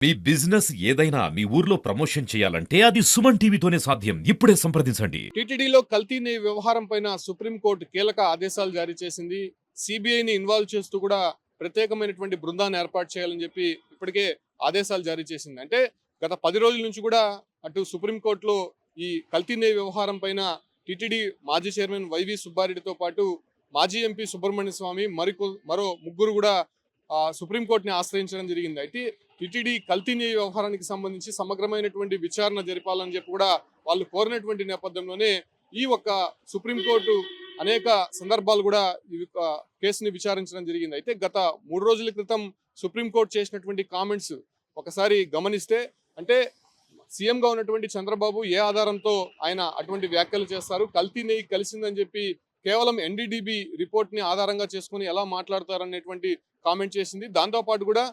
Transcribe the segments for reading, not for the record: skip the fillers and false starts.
మీ business ఏదైనా మీ ఊర్లో promotion చేయాలంటే అది సుమన్ టీవీతోనే సాధ్యం. ఇప్పుడే సంప్రదించండి. టీటీడీలో కల్తీ నెయ్యి వ్యవహారం పైన సుప్రీంకోర్టు కీలక ఆదేశాలు జారీ చేసింది. సిబిఐని ఇన్వాల్వ్ చేస్తూ కూడా ప్రత్యేకమైనటువంటి బృందాన్ని ఏర్పాటు చేయాలని చెప్పి ఇప్పటికే ఆదేశాలు జారీ చేసింది. అంటే గత 10 రోజుల నుంచి కూడా అటు సుప్రీంకోర్టులో ఈ కల్తీ నెయ్యి వ్యవహారం పైన టీటీడీ మాజీ చైర్మన్ వైవి సుబ్బారెడ్డితో పాటు మాజీ ఎంపీ సుబ్రహ్మణ్య స్వామి మరో ముగ్గురు కూడా సుప్రీంకోర్టుని ఆశ్రయించడం జరిగింది. అయితే టీటీడీ కల్తీ నెయ్యి వ్యవహారానికి సంబంధించి సమగ్రమైనటువంటి విచారణ జరపాలని చెప్పి కూడా వాళ్ళు కోరినటువంటి నేపథ్యంలోనే ఈ ఒక్క సుప్రీంకోర్టు అనేక సందర్భాలు కూడా ఈ కేసుని విచారించడం జరిగింది. అయితే గత 3 రోజుల క్రితం సుప్రీంకోర్టు చేసినటువంటి కామెంట్స్ ఒకసారి గమనిస్తే, అంటే సీఎంగా ఉన్నటువంటి చంద్రబాబు ఏ ఆధారంతో ఆయన అటువంటి వ్యాఖ్యలు చేస్తారు, కల్తీ నెయ్యి కలిసిందని చెప్పి కేవలం ఎన్డీడీబీ రిపోర్ట్ ని ఆధారంగా చేసుకుని ఎలా మాట్లాడతారనేటువంటి కామెంట్ చేసింది. దాంతోపాటు కూడా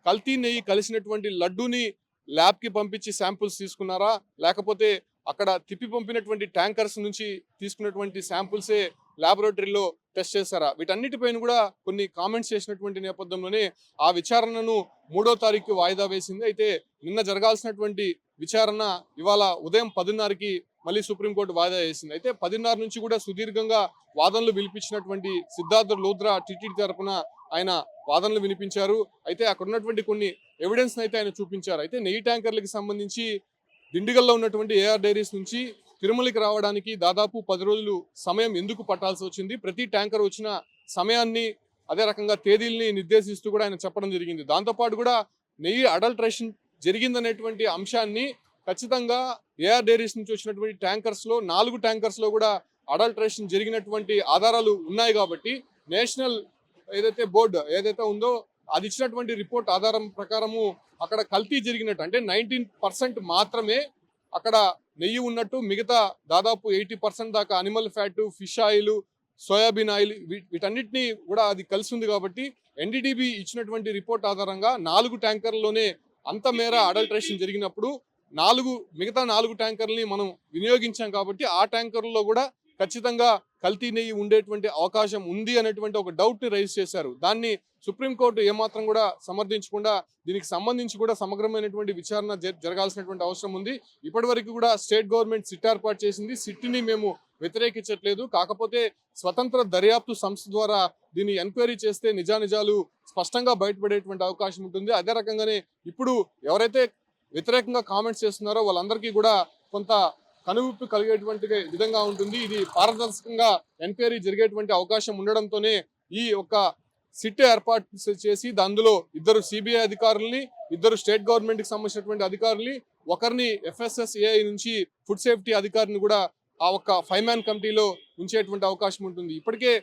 కల్తీ నెయ్యి కలిసినటువంటి లడ్డూని ల్యాబ్ కి పంపించి శాంపుల్స్ తీసుకున్నారా, లేకపోతే అక్కడ తిప్పి పంపినటువంటి ట్యాంకర్స్ నుంచి తీసుకున్నటువంటి శాంపుల్సే ల్యాబొరేటరీలో టెస్ట్ చేశారా, వీటన్నిటిపైన కూడా కొన్ని కామెంట్స్ చేసినటువంటి నేపథ్యంలోనే ఆ విచారణను 3వ తారీఖు వాయిదా వేసింది. అయితే నిన్న జరగాల్సినటువంటి విచారణ ఇవాళ ఉదయం 10:30కి మళ్ళీ సుప్రీంకోర్టు వాయిదా వేసింది. అయితే 10:30 నుంచి కూడా సుదీర్ఘంగా వాదనలు వినిపించినటువంటి సిద్ధార్థ లూథ్రా టీటీడీ తరపున ఆయన వాదనలు వినిపించారు. అయితే అక్కడ ఉన్నటువంటి కొన్ని ఎవిడెన్స్ అయితే ఆయన చూపించారు. అయితే నెయ్యి ట్యాంకర్లకు సంబంధించి దిండిగల్లో ఉన్నటువంటి ఏఆర్ డైరీస్ నుంచి తిరుమలకి రావడానికి దాదాపు 10 రోజులు సమయం ఎందుకు పట్టాల్సి వచ్చింది, ప్రతి ట్యాంకర్ వచ్చిన సమయాన్ని అదే రకంగా తేదీల్ని నిర్దేశిస్తూ కూడా ఆయన చెప్పడం జరిగింది. దాంతోపాటు కూడా నెయ్యి అడల్ట్రేషన్ జరిగిందనేటువంటి అంశాన్ని ఖచ్చితంగా ఏఆర్ డైరీస్ నుంచి వచ్చినటువంటి ట్యాంకర్స్లో 4 ట్యాంకర్స్లో కూడా అడల్ట్రేషన్ జరిగినటువంటి ఆధారాలు ఉన్నాయి కాబట్టి నేషనల్ ఏదైతే బోర్డు ఏదైతే ఉందో అది ఇచ్చినటువంటి రిపోర్ట్ ఆధారం ప్రకారము అక్కడ కల్తీ జరిగినట్టు, అంటే 19% మాత్రమే అక్కడ నెయ్యి ఉన్నట్టు, మిగతా దాదాపు 80% దాకా animal fat, fish oil, soybean oil వీటన్నిటిని కూడా అది కలిసి ఉంది. కాబట్టి ఎన్డీడీబీ ఇచ్చినటువంటి రిపోర్ట్ ఆధారంగా 4 ట్యాంకర్లలోనే అంత మేర అడల్ట్రేషన్ జరిగినప్పుడు మిగతా 4 ట్యాంకర్లని మనం వినియోగించాం కాబట్టి ఆ ట్యాంకర్లలో కూడా ఖచ్చితంగా కల్తీ నెయ్యి ఉండేటువంటి అవకాశం ఉంది అనేటువంటి ఒక డౌట్ ని రైజ్ చేశారు. దాన్ని సుప్రీంకోర్టు ఏమాత్రం కూడా సమర్థించకుండా దీనికి సంబంధించి కూడా సమగ్రమైనటువంటి విచారణ జరగాల్సినటువంటి అవసరం ఉంది. ఇప్పటి వరకు కూడా స్టేట్ గవర్నమెంట్ సిట్ ఏర్పాటు చేసింది. సిట్ని మేము వ్యతిరేకించట్లేదు, కాకపోతే స్వతంత్ర దర్యాప్తు సంస్థ ద్వారా దీన్ని ఎంక్వైరీ చేస్తే నిజానిజాలు స్పష్టంగా బయటపడేటువంటి అవకాశం ఉంటుంది. అదే రకంగానే ఇప్పుడు ఎవరైతే వ్యతిరేకంగా కామెంట్స్ చేస్తున్నారో వాళ్ళందరికీ కూడా కొంత కనువిప్పు కలిగేటువంటి విధంగా ఉంటుంది. ఇది పారదర్శకంగా ఎంక్వైరీ జరిగేటువంటి అవకాశం ఉండడంతోనే ఈ యొక్క సిట్ ఏర్పాటు చేసి అందులో 2 సిబిఐ అధికారుల్ని, 2 స్టేట్ గవర్నమెంట్ కి సంబంధించినటువంటి అధికారుల్ని, ఒకరిని FSSAI నుంచి ఫుడ్ సేఫ్టీ అధికారిని కూడా ఆ ఒక్క 5 మ్యాన్ కమిటీలో ఉంచేటువంటి అవకాశం ఉంటుంది. ఇప్పటికే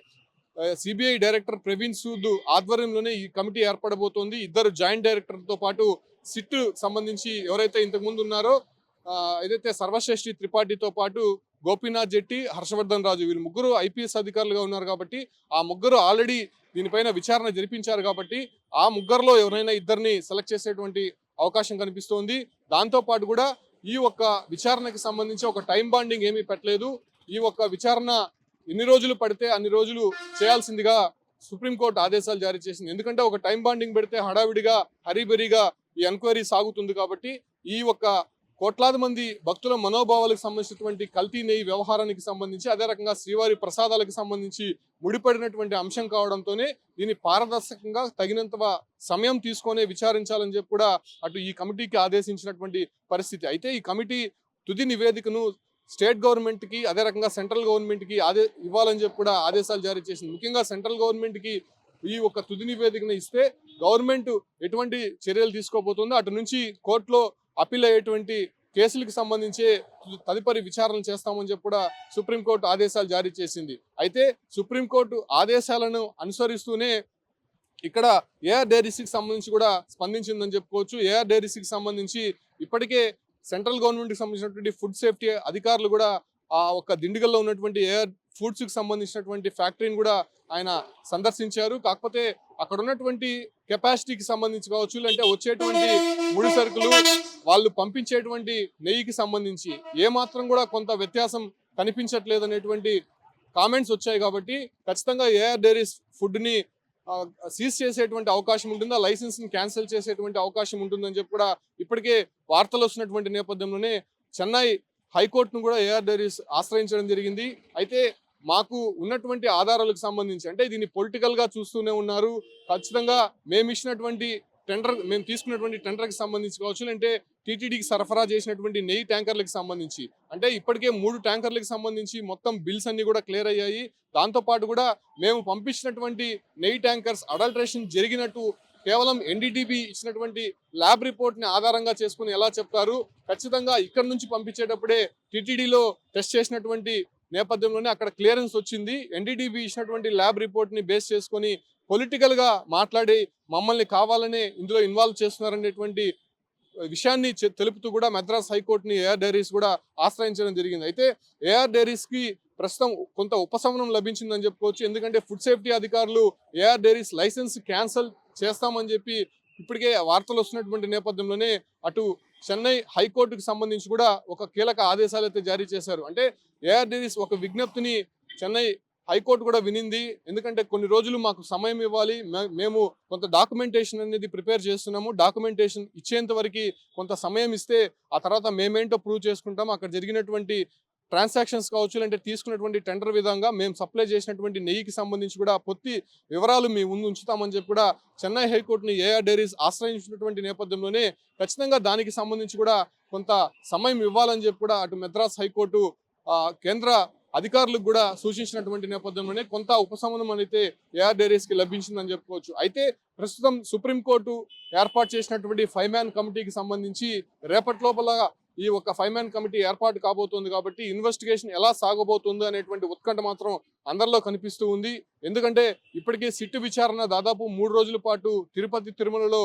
సిబిఐ డైరెక్టర్ ప్రవీణ్ సూద్ ఆధ్వర్యంలోనే ఈ కమిటీ ఏర్పడబోతోంది. 2 జాయింట్ డైరెక్టర్తో పాటు సిట్ సంబంధించి ఎవరైతే ఇంతకుముందు ఉన్నారో ఏదైతే సర్వశ్రేష్ఠి త్రిపాఠితో పాటు గోపీనాథ్ జెట్టి, హర్షవర్ధన్ రాజు, వీళ్ళు ముగ్గురు ఐపీఎస్ అధికారులుగా ఉన్నారు కాబట్టి ఆ ముగ్గురు ఆల్రెడీ దీనిపైన విచారణ జరిపించారు కాబట్టి ఆ ముగ్గురులో ఎవరైనా 2ని సెలెక్ట్ చేసేటువంటి అవకాశం కనిపిస్తోంది. దాంతో పాటు కూడా ఈ ఒక్క విచారణకి సంబంధించి ఒక టైం బాండింగ్ ఏమీ పెట్టలేదు. ఈ ఒక్క విచారణ ఎన్ని రోజులు పడితే అన్ని రోజులు చేయాల్సిందిగా సుప్రీంకోర్టు ఆదేశాలు జారీ చేసింది. ఎందుకంటే ఒక టైం బాండింగ్ పెడితే హడావిడిగా హరీబరీగా ఈ ఎంక్వైరీ సాగుతుంది. కాబట్టి ఈ ఒక్క కోట్లాది మంది భక్తుల మనోభావాలకు సంబంధించినటువంటి కల్తీ నెయ్యి వ్యవహారానికి సంబంధించి, అదే రకంగా శ్రీవారి ప్రసాదాలకు సంబంధించి ముడిపడినటువంటి అంశం కావడంతోనే దీన్ని పారదర్శకంగా తగినంత సమయం తీసుకొని విచారించాలని చెప్పి కూడా అటు ఈ కమిటీకి ఆదేశించినటువంటి పరిస్థితి. అయితే ఈ కమిటీ తుది నివేదికను స్టేట్ గవర్నమెంట్ కి అదే రకంగా సెంట్రల్ గవర్నమెంట్ కి ఇవ్వాలని చెప్పి కూడా ఆదేశాలు జారీ చేసింది. ముఖ్యంగా సెంట్రల్ గవర్నమెంట్ కి ఈ ఒక తుది నివేదికను ఇస్తే గవర్నమెంట్ ఎటువంటి చర్యలు తీసుకోబోతుందో అటు నుంచి కోర్టులో అప్పీల్ అయ్యేటువంటి కేసులకు సంబంధించి తదుపరి విచారణ చేస్తామని చెప్పి కూడా సుప్రీంకోర్టు ఆదేశాలు జారీ చేసింది. అయితే సుప్రీంకోర్టు ఆదేశాలను అనుసరిస్తూనే ఇక్కడ ఏఆర్ డైరీస్కి సంబంధించి కూడా స్పందించిందని చెప్పుకోవచ్చు. ఏఆర్ డైరీస్కి సంబంధించి ఇప్పటికే సెంట్రల్ గవర్నమెంట్కి సంబంధించినటువంటి ఫుడ్ సేఫ్టీ అధికారులు కూడా ఆ ఒక్క దిండిగల్లో ఉన్నటువంటి ఏఆర్ ఫుడ్స్ కి సంబంధించినటువంటి ఫ్యాక్టరీని కూడా ఆయన సందర్శించారు. కాకపోతే అక్కడ ఉన్నటువంటి కెపాసిటీకి సంబంధించి కావచ్చు, లేదంటే వచ్చేటువంటి ముడి సరుకులు వాళ్ళు పంపించేటువంటి నెయ్యికి సంబంధించి ఏమాత్రం కూడా కొంత వ్యత్యాసం కనిపించట్లేదు అనేటువంటి కామెంట్స్ వచ్చాయి. కాబట్టి ఖచ్చితంగా ఏఆర్ డైరీస్ ఫుడ్ ని సీజ్ చేసేటువంటి అవకాశం ఉంటుందా, లైసెన్స్ ని క్యాన్సిల్ చేసేటువంటి అవకాశం ఉంటుందని చెప్పి కూడా ఇప్పటికే వార్తలు వస్తున్నటువంటి నేపథ్యంలోనే చెన్నై హైకోర్టును కూడా ఏఆర్ డైరీస్ ఆశ్రయించడం జరిగింది. అయితే మాకు ఉన్నటువంటి ఆధారాలకు సంబంధించి అంటే దీన్ని పొలిటికల్ గా చూస్తూనే ఉన్నారు. ఖచ్చితంగా మేము తీసుకున్నటువంటి టెండర్కి సంబంధించి కావచ్చు, అంటే టీటీడీకి సరఫరా చేసినటువంటి నెయ్యి ట్యాంకర్లకు సంబంధించి అంటే ఇప్పటికే 3 ట్యాంకర్లకు సంబంధించి మొత్తం బిల్స్ అన్ని కూడా క్లియర్ అయ్యాయి. దాంతో పాటు కూడా మేము పంపించినటువంటి నెయ్యి ట్యాంకర్స్ అడల్ట్రేషన్ జరిగినట్టు కేవలం ఎన్డీటీబీ ఇచ్చినటువంటి ల్యాబ్ రిపోర్ట్ ని ఆధారంగా చేసుకుని ఎలా చెప్తారు? ఖచ్చితంగా ఇక్కడ నుంచి పంపించేటప్పుడే టీటీడీలో టెస్ట్ చేసినటువంటి నేపథ్యంలోనే అక్కడ క్లియరెన్స్ వచ్చింది. ఎన్డీటీబీ ఇచ్చినటువంటి ల్యాబ్ రిపోర్ట్ ని బేస్ చేసుకొని పొలిటికల్ గా మాట్లాడి మమ్మల్ని కావాలనే ఇందులో ఇన్వాల్వ్ చేస్తున్నారనేటువంటి విషయాన్ని తెలుపుతూ కూడా మద్రాస్ హైకోర్టుని ఏఆర్ డైరీస్ కూడా ఆశ్రయించడం జరిగింది. అయితే ఏఆర్ డైరీస్ కి ప్రస్తుతం కొంత ఉపశమనం లభించిందని చెప్పుకోవచ్చు. ఎందుకంటే ఫుడ్ సేఫ్టీ అధికారులు ఏఆర్ డైరీస్ లైసెన్స్ క్యాన్సల్ చేస్తామని చెప్పి ఇప్పటికే వార్తలు వస్తున్నటువంటి నేపథ్యంలోనే అటు చెన్నై హైకోర్టుకు సంబంధించి కూడా ఒక కీలక ఆదేశాలు అయితే జారీ చేశారు. అంటే ఏఆర్ డైరీస్ ఒక విజ్ఞప్తిని చెన్నై హైకోర్టు కూడా వినింది. ఎందుకంటే కొన్ని రోజులు మాకు సమయం ఇవ్వాలి, మేము కొంత డాక్యుమెంటేషన్ అనేది ప్రిపేర్ చేస్తున్నాము, డాక్యుమెంటేషన్ ఇచ్చేంత వరకు కొంత సమయం ఇస్తే ఆ తర్వాత మేమేంటో ప్రూవ్ చేసుకుంటాం, అక్కడ జరిగినటువంటి ట్రాన్సాక్షన్స్ కావచ్చు, అంటే తీసుకున్నటువంటి టెండర్ విధంగా మేము సప్లై చేసినటువంటి నెయ్యికి సంబంధించి కూడా పూర్తి వివరాలు మీ ముందు ఉంచుతామని చెప్పి కూడా చెన్నై హైకోర్టుని ఏఆర్ డైరీస్ ఆశ్రయించినటువంటి నేపథ్యంలోనే ఖచ్చితంగా దానికి సంబంధించి కూడా కొంత సమయం ఇవ్వాలని చెప్పి కూడా అటు మద్రాస్ హైకోర్టు కేంద్ర అధికారులకు కూడా సూచించినటువంటి నేపథ్యంలోనే కొంత ఉపశమనం అయితే ఏఆర్ డైరీస్ కి లభించిందని చెప్పుకోవచ్చు. అయితే ప్రస్తుతం సుప్రీంకోర్టు ఏర్పాటు చేసినటువంటి 5 మ్యాన్ కమిటీకి సంబంధించి రేపటి లోపల ఈ ఒక 5 మ్యాన్ కమిటీ ఏర్పాటు కాబోతోంది కాబట్టి ఇన్వెస్టిగేషన్ ఎలా సాగబోతుందో అనేటువంటి ఉత్కంఠ మాత్రం అందరిలో కనిపిస్తూ ఉంది. ఎందుకంటే ఇప్పటికే సిట్టు విచారణ దాదాపు 3 రోజుల పాటు తిరుపతి తిరుమలలో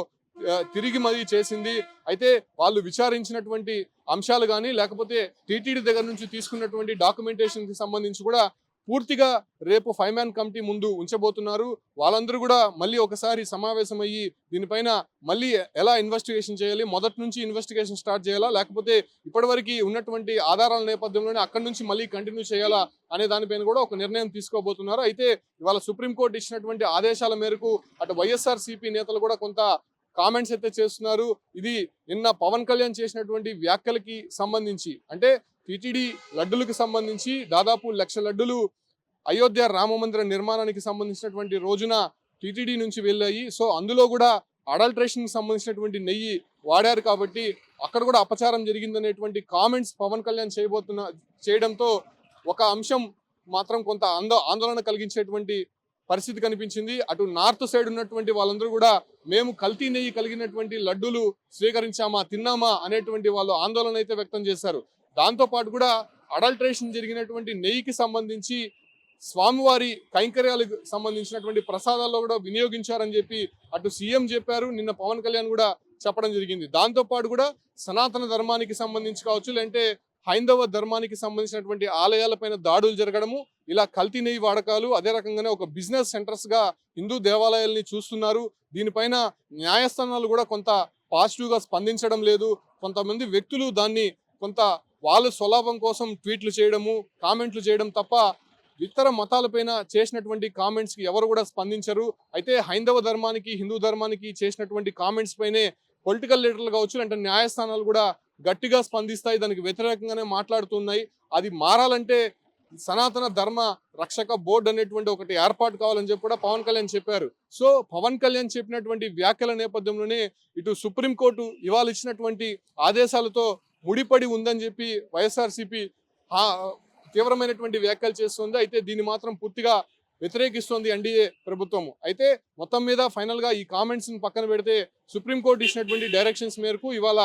తిరిగి మరీ చేసింది. అయితే వాళ్ళు విచారించినటువంటి అంశాలు కానీ లేకపోతే టీటీడీ దగ్గర నుంచి తీసుకున్నటువంటి డాక్యుమెంటేషన్ కి సంబంధించి కూడా పూర్తిగా రేపు 5 మ్యాన్ కమిటీ ముందు ఉంచబోతున్నారు. వాళ్ళందరూ కూడా మళ్ళీ ఒకసారి సమావేశం అయ్యి దీనిపైన మళ్ళీ ఎలా ఇన్వెస్టిగేషన్ చేయాలి, మొదటి నుంచి ఇన్వెస్టిగేషన్ స్టార్ట్ చేయాలా, లేకపోతే ఇప్పటివరకు ఉన్నటువంటి ఆధారాల నేపథ్యంలోనే అక్కడి నుంచి మళ్ళీ కంటిన్యూ చేయాలా అనే దానిపైన కూడా ఒక నిర్ణయం తీసుకోబోతున్నారు. అయితే ఇవాళ సుప్రీంకోర్టు ఇచ్చినటువంటి ఆదేశాల మేరకు అటు వైఎస్ఆర్సీపీ నేతలు కూడా కొంత కామెంట్స్ అయితే చేస్తున్నారు. ఇది నిన్న పవన్ కళ్యాణ్ చేసినటువంటి వ్యాఖ్యలకి సంబంధించి అంటే టీటీడీ లడ్డులకు సంబంధించి దాదాపు 1,00,000 లడ్డులు అయోధ్య రామ మందిర నిర్మాణానికి సంబంధించినటువంటి రోజున టీటీడీ నుంచి వెళ్ళాయి. సో అందులో కూడా అడల్ట్రేషన్ కి సంబంధించినటువంటి నెయ్యి వాడారు కాబట్టి అక్కడ కూడా అపచారం జరిగిందనేటువంటి కామెంట్స్ పవన్ కళ్యాణ్ చేయడంతో ఒక అంశం మాత్రం కొంత ఆందోళన కలిగించేటువంటి పరిస్థితి కనిపించింది. అటు నార్త్ సైడ్ ఉన్నటువంటి వాళ్ళందరూ కూడా మేము కల్తీ నెయ్యి కలిగినటువంటి లడ్డూలు స్వీకరించామా, తిన్నామా అనేటువంటి వాళ్ళు ఆందోళన అయితే వ్యక్తం చేశారు. దాంతో పాటు కూడా అడల్ట్రేషన్ జరిగినటువంటి నెయ్యికి సంబంధించి స్వామివారి కైంకర్యాలకు సంబంధించినటువంటి ప్రసాదాల్లో కూడా వినియోగించారని చెప్పి అటు సీఎం చెప్పారు, నిన్న పవన్ కళ్యాణ్ కూడా చెప్పడం జరిగింది. దాంతో పాటు కూడా సనాతన ధర్మానికి సంబంధించి కావచ్చు, లేదంటే హైందవ ధర్మానికి సంబంధించినటువంటి ఆలయాలపైన దాడులు జరగడము, ఇలా కల్తీ నెయ్యి వాడకాలు, అదే రకంగానే ఒక బిజినెస్ సెంటర్స్ గా హిందూ దేవాలయాల్ని చూస్తున్నారు. దీనిపైన న్యాయస్థానాలు కూడా కొంత పాజిటివ్ గా స్పందించడం లేదు. కొంతమంది వ్యక్తులు దాన్ని కొంత వాళ్ళ స్వలాభం కోసం ట్వీట్లు చేయడము, కామెంట్లు చేయడం తప్ప ఇతర మతాలపైన చేసినటువంటి కామెంట్స్ కి ఎవరు కూడా స్పందించరు. అయితే హైందవ ధర్మానికి హిందూ ధర్మానికి చేసినటువంటి కామెంట్స్ పైనే పొలిటికల్ లీడర్లు కావచ్చు, అంటే న్యాయస్థానాలు కూడా గట్టిగా స్పందిస్తాయి, దానికి వ్యతిరేకంగానే మాట్లాడుతున్నాయి. అది మారాలంటే సనాతన ధర్మ రక్షక బోర్డు అనేటువంటి ఒకటి ఏర్పాటు కావాలని చెప్పి కూడా పవన్ కళ్యాణ్ చెప్పారు. సో పవన్ కళ్యాణ్ చెప్పినటువంటి వ్యాఖ్యల నేపథ్యంలోనే ఇటు సుప్రీంకోర్టు ఇవాళ ఇచ్చినటువంటి ఆదేశాలతో ముడిపడి ఉందని చెప్పి వైఎస్ఆర్సీపీ తీవ్రమైనటువంటి వ్యాఖ్యలు చేస్తుంది. అయితే దీన్ని మాత్రం పూర్తిగా వ్యతిరేకిస్తోంది ఎన్డీఏ ప్రభుత్వము. అయితే మొత్తం మీద ఫైనల్ గా ఈ కామెంట్స్ ని పక్కన పెడితే సుప్రీంకోర్టు ఇచ్చినటువంటి డైరెక్షన్స్ మేరకు ఇవాళ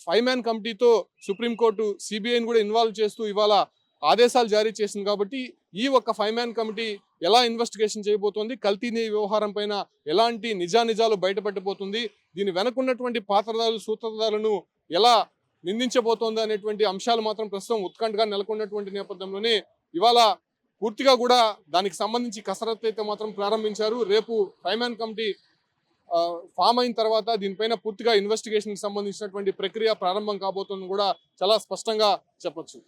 5 మ్యాన్ కమిటీతో సుప్రీంకోర్టు సిబిఐని కూడా ఇన్వాల్వ్ చేస్తూ ఇవాళ ఆదేశాలు జారీ చేసింది. కాబట్టి ఈ ఒక్క 5 మ్యాన్ కమిటీ ఎలా ఇన్వెస్టిగేషన్ చేయబోతోంది, కల్తీ నెయ్యి వ్యవహారం పైన ఎలాంటి నిజాలు బయటపడబోతుంది, దీని వెనకున్నటువంటి పాత్రదారులు సూత్రధారులను ఎలా నిందించబోతోంది అనేటువంటి అంశాలు మాత్రం ప్రస్తుతం ఉత్కంఠగా నెలకొన్నటువంటి నేపథ్యంలోనే ఇవాళ పూర్తిగా కూడా దానికి సంబంధించి కసరత్తు అయితే మాత్రం ప్రారంభించారు. రేపు 5 మ్యాన్ కమిటీ ఫామ్ అయిన తర్వాత దీనిపైన పూర్తిగా ఇన్వెస్టిగేషన్ కి సంబంధించినటువంటి ప్రక్రియ ప్రారంభం కాబోతుందని కూడా చాలా స్పష్టంగా చెప్పొచ్చు.